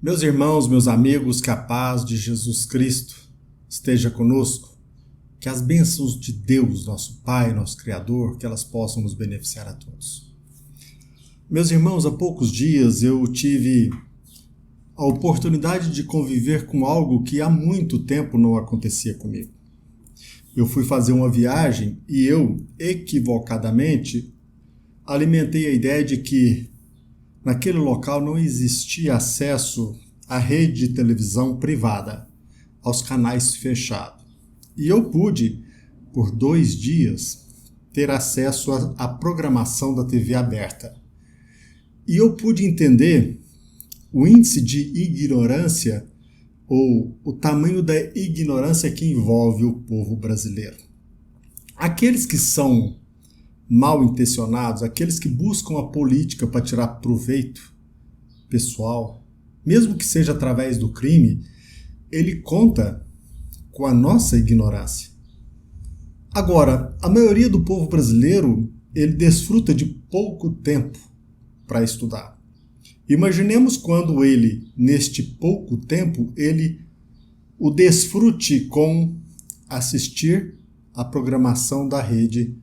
Meus irmãos, meus amigos, que a paz de Jesus Cristo esteja conosco, que as bênçãos de Deus, nosso Pai, nosso Criador, que elas possam nos beneficiar a todos. Meus irmãos, há poucos dias eu tive a oportunidade de conviver com algo que há muito tempo não acontecia comigo. Eu fui fazer uma viagem e eu, equivocadamente, alimentei a ideia de que naquele local não existia acesso à rede de televisão privada, aos canais fechados. E eu pude, por 2 dias, ter acesso à programação da TV aberta. E eu pude entender o índice de ignorância ou o tamanho da ignorância que envolve o povo brasileiro. Aqueles que são mal intencionados, aqueles que buscam a política para tirar proveito pessoal, mesmo que seja através do crime, ele conta com a nossa ignorância. Agora, a maioria do povo brasileiro, ele desfruta de pouco tempo para estudar. Imaginemos quando ele, neste pouco tempo, ele o desfrute com assistir à programação da rede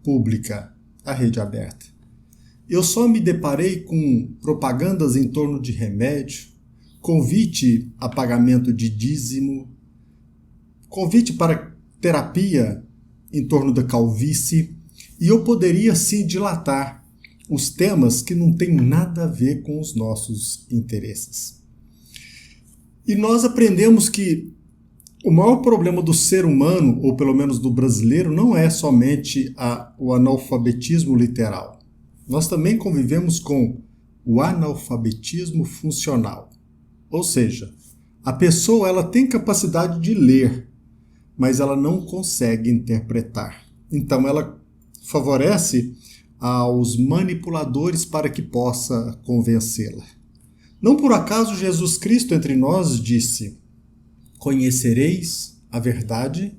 pública, a rede aberta. Eu só me deparei com propagandas em torno de remédio, convite a pagamento de dízimo, convite para terapia em torno da calvície, e eu poderia sim dilatar os temas que não têm nada a ver com os nossos interesses. E nós aprendemos que o maior problema do ser humano, ou pelo menos do brasileiro, não é somente o analfabetismo literal. Nós também convivemos com o analfabetismo funcional. Ou seja, a pessoa ela tem capacidade de ler, mas ela não consegue interpretar. Então ela favorece aos manipuladores para que possa convencê-la. Não por acaso Jesus Cristo entre nós disse: conhecereis a verdade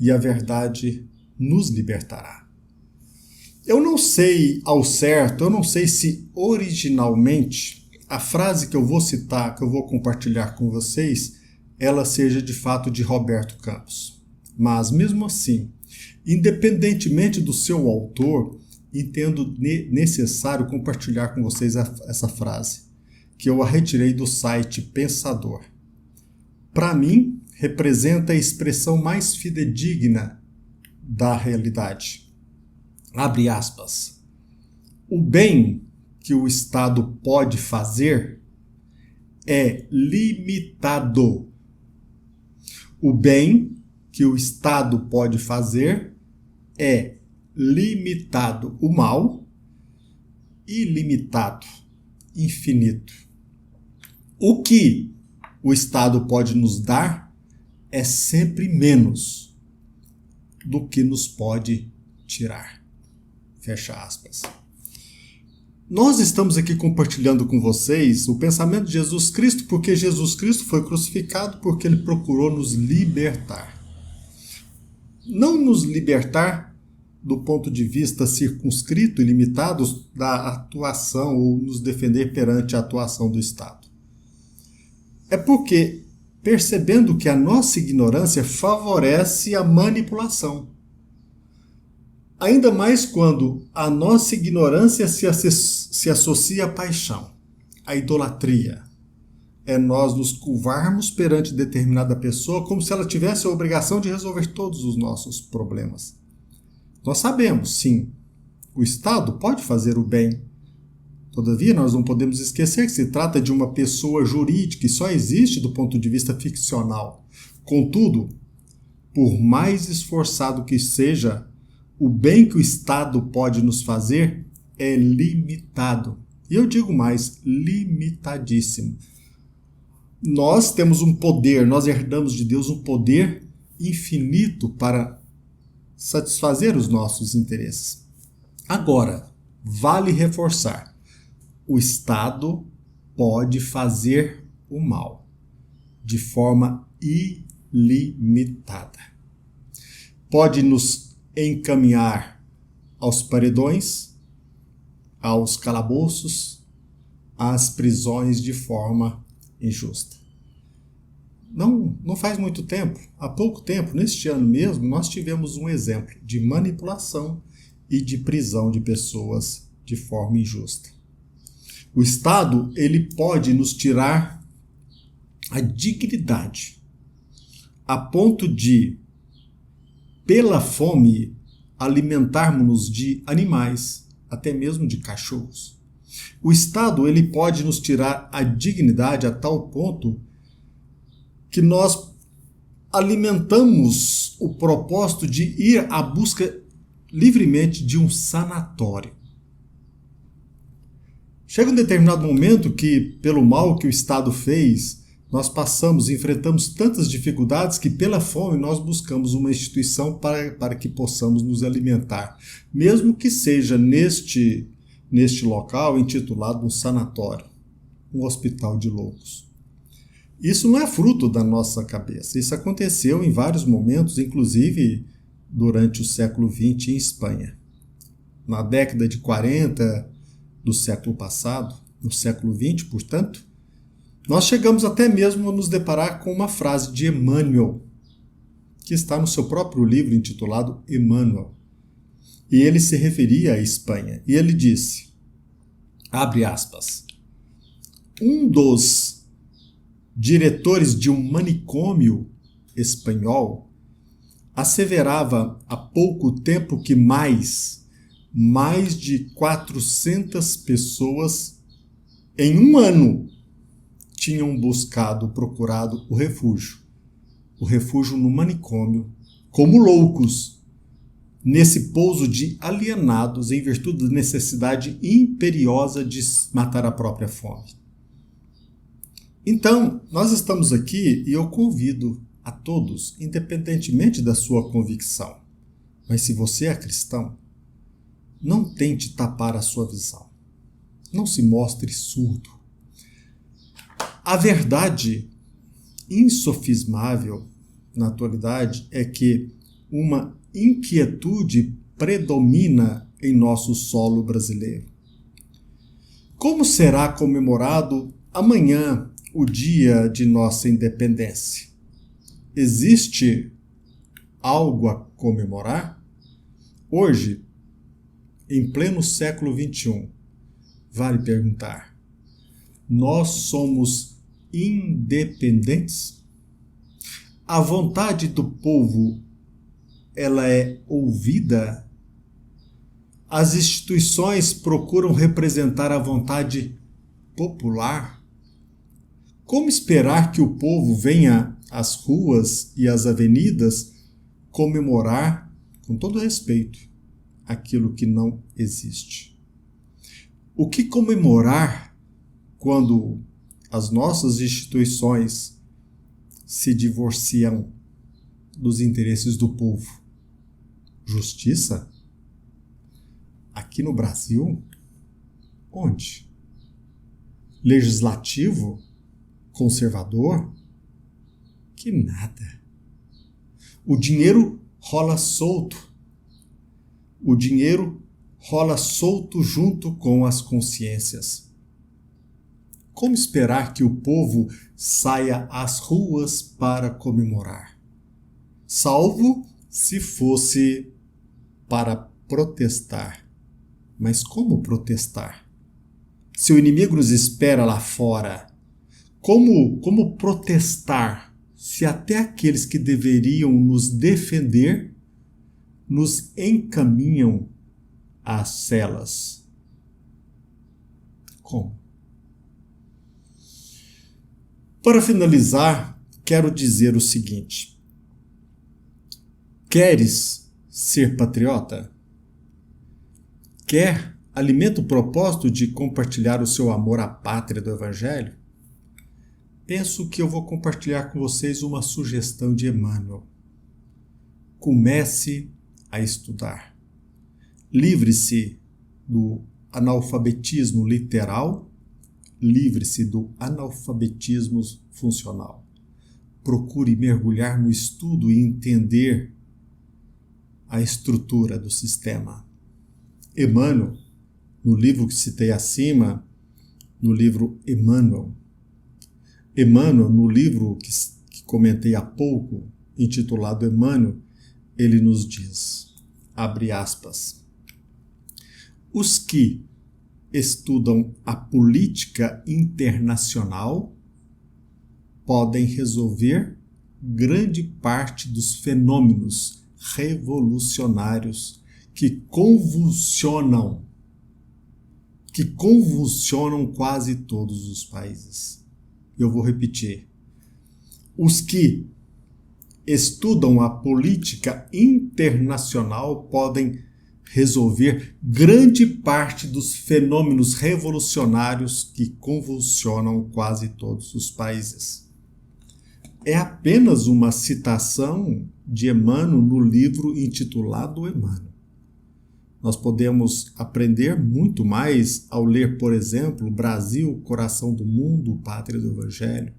e a verdade nos libertará. Eu não sei ao certo, eu não sei se originalmente a frase que eu vou citar, que eu vou compartilhar com vocês, ela seja de fato de Roberto Campos. Mas mesmo assim, independentemente do seu autor, entendo necessário compartilhar com vocês essa frase, que eu a retirei do site Pensador. Para mim, representa a expressão mais fidedigna da realidade. Abre aspas. O bem que o Estado pode fazer é limitado. O bem que o Estado pode fazer é limitado. O mal, ilimitado, infinito. O que o Estado pode nos dar é sempre menos do que nos pode tirar. Fecha aspas. Nós estamos aqui compartilhando com vocês o pensamento de Jesus Cristo, porque Jesus Cristo foi crucificado porque ele procurou nos libertar. Não nos libertar do ponto de vista circunscrito e limitado da atuação ou nos defender perante a atuação do Estado. É porque, percebendo que a nossa ignorância favorece a manipulação. Ainda mais quando a nossa ignorância se associa à paixão, à idolatria. É nós nos curvarmos perante determinada pessoa como se ela tivesse a obrigação de resolver todos os nossos problemas. Nós sabemos, sim, o Estado pode fazer o bem. Todavia, nós não podemos esquecer que se trata de uma pessoa jurídica e só existe do ponto de vista ficcional. Contudo, por mais esforçado que seja, o bem que o Estado pode nos fazer é limitado. E eu digo mais, limitadíssimo. Nós temos um poder, nós herdamos de Deus um poder infinito para satisfazer os nossos interesses. Agora, vale reforçar. O Estado pode fazer o mal de forma ilimitada. Pode nos encaminhar aos paredões, aos calabouços, às prisões de forma injusta. Não faz muito tempo, há pouco tempo, neste ano mesmo, nós tivemos um exemplo de manipulação e de prisão de pessoas de forma injusta. O Estado, ele pode nos tirar a dignidade a ponto de, pela fome, alimentarmos-nos de animais, até mesmo de cachorros. O Estado, ele pode nos tirar a dignidade a tal ponto que nós alimentamos o propósito de ir à busca livremente de um sanatório. Chega um determinado momento que, pelo mal que o Estado fez, nós enfrentamos tantas dificuldades que, pela fome, nós buscamos uma instituição para que possamos nos alimentar, mesmo que seja neste local intitulado um sanatório, um hospital de loucos. Isso não é fruto da nossa cabeça. Isso aconteceu em vários momentos, inclusive durante o século XX em Espanha. Na década de 40 do século passado, no século XX, portanto, nós chegamos até mesmo a nos deparar com uma frase de Emmanuel, que está no seu próprio livro intitulado Emmanuel. E ele se referia à Espanha. E ele disse, abre aspas, um dos diretores de um manicômio espanhol asseverava há pouco tempo que mais de 400 pessoas em um ano tinham procurado o refúgio no manicômio, como loucos, nesse pouso de alienados em virtude da necessidade imperiosa de matar a própria fome. Então, nós estamos aqui e eu convido a todos, independentemente da sua convicção, mas se você é cristão, não tente tapar a sua visão. Não se mostre surdo. A verdade insofismável na atualidade é que uma inquietude predomina em nosso solo brasileiro. Como será comemorado amanhã o dia de nossa independência? Existe algo a comemorar? Hoje, em pleno século XXI, vale perguntar, nós somos independentes? A vontade do povo, ela é ouvida? As instituições procuram representar a vontade popular? Como esperar que o povo venha às ruas e às avenidas comemorar, com todo respeito, aquilo que não existe? O que comemorar quando as nossas instituições se divorciam dos interesses do povo? Justiça? Aqui no Brasil? Onde? Legislativo? Conservador? Que nada. O dinheiro rola solto. O dinheiro rola solto junto com as consciências. Como esperar que o povo saia às ruas para comemorar? Salvo se fosse para protestar. Mas como protestar? Se o inimigo nos espera lá fora, como protestar se até aqueles que deveriam nos defender nos encaminham às celas? Como? Para finalizar, quero dizer o seguinte: queres ser patriota? Alimenta o propósito de compartilhar o seu amor à pátria do Evangelho? Penso que eu vou compartilhar com vocês uma sugestão de Emmanuel. Comece a estudar. Livre-se do analfabetismo literal, livre-se do analfabetismo funcional. Procure mergulhar no estudo e entender a estrutura do sistema. Emmanuel, no livro que citei acima, no livro Emmanuel, Emmanuel, no livro que comentei há pouco, intitulado Emmanuel, ele nos diz, abre aspas, os que estudam a política internacional podem resolver grande parte dos fenômenos revolucionários que convulsionam quase todos os países. Eu vou repetir. Os que estudam a política internacional podem resolver grande parte dos fenômenos revolucionários que convulsionam quase todos os países. É apenas uma citação de Emmanuel no livro intitulado Emmanuel. Nós podemos aprender muito mais ao ler, por exemplo, Brasil, Coração do Mundo, Pátria do Evangelho,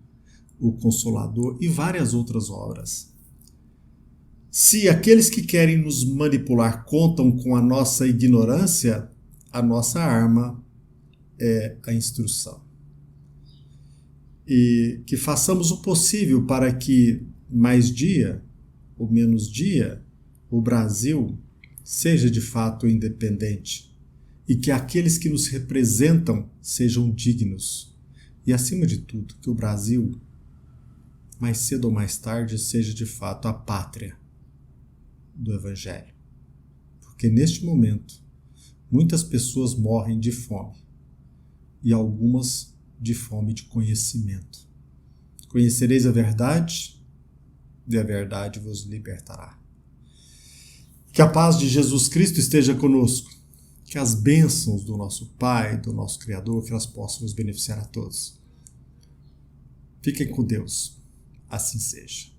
O Consolador e várias outras obras. Se aqueles que querem nos manipular contam com a nossa ignorância, a nossa arma é a instrução. E que façamos o possível para que mais dia ou menos dia o Brasil seja de fato independente e que aqueles que nos representam sejam dignos. E acima de tudo, que o Brasil, mais cedo ou mais tarde, seja de fato a pátria do Evangelho. Porque neste momento, muitas pessoas morrem de fome e algumas de fome de conhecimento. Conhecereis a verdade e a verdade vos libertará. Que a paz de Jesus Cristo esteja conosco. Que as bênçãos do nosso Pai, do nosso Criador, que elas possam nos beneficiar a todos. Fiquem com Deus. Assim seja.